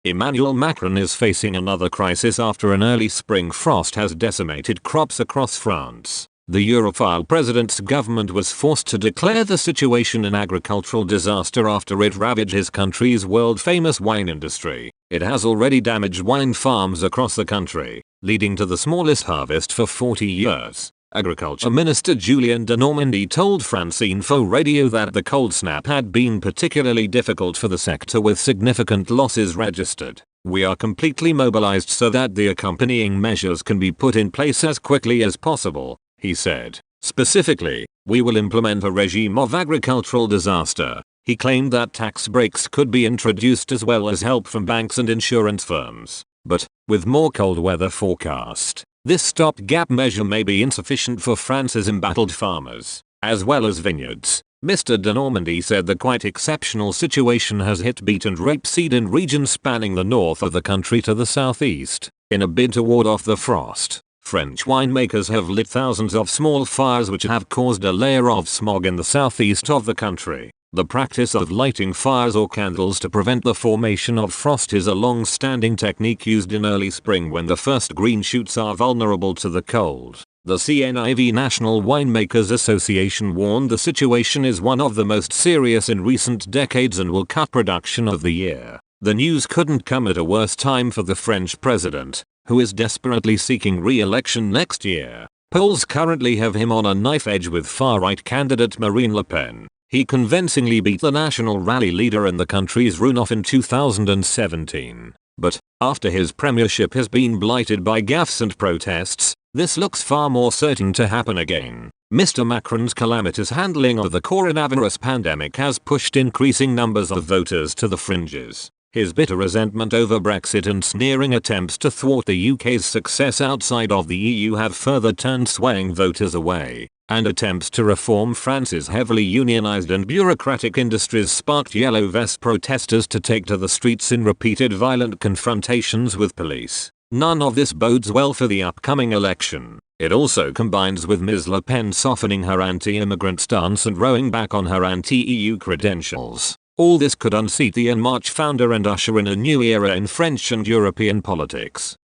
Emmanuel Macron is facing another crisis after an early spring frost has decimated crops across France. The Europhile president's government was forced to declare the situation an agricultural disaster after it ravaged his country's world-famous wine industry. It has already damaged wine farms across the country, leading to the smallest harvest for 40 years. Agriculture Minister Julien de Normandie told France Info Radio that the cold snap had been particularly difficult for the sector with significant losses registered. We are completely mobilized so that the accompanying measures can be put in place as quickly as possible, he said. Specifically, we will implement a regime of agricultural disaster. He claimed that tax breaks could be introduced as well as help from banks and insurance firms. But, with more cold weather forecast, this stopgap measure may be insufficient for France's embattled farmers, as well as vineyards. Mr. de Normandie said the quite exceptional situation has hit beet and rapeseed in regions spanning the north of the country to the southeast. In a bid to ward off the frost, French winemakers have lit thousands of small fires which have caused a layer of smog in the southeast of the country. The practice of lighting fires or candles to prevent the formation of frost is a long-standing technique used in early spring when the first green shoots are vulnerable to the cold. The CNIV National Winemakers Association warned the situation is one of the most serious in recent decades and will cut production of the year. The news couldn't come at a worse time for the French president, who is desperately seeking re-election next year. Polls currently have him on a knife edge with far-right candidate Marine Le Pen. He convincingly beat the National Rally leader in the country's runoff in 2017. But, after his premiership has been blighted by gaffes and protests, this looks far more certain to happen again. Mr. Macron's calamitous handling of the coronavirus pandemic has pushed increasing numbers of voters to the fringes. His bitter resentment over Brexit and sneering attempts to thwart the UK's success outside of the EU have further turned swaying voters away, and attempts to reform France's heavily unionized and bureaucratic industries sparked Yellow Vest protesters to take to the streets in repeated violent confrontations with police. None of this bodes well for the upcoming election. It also combines with Ms. Le Pen softening her anti-immigrant stance and rowing back on her anti-EU credentials. All this could unseat the En Marche founder and usher in a new era in French and European politics.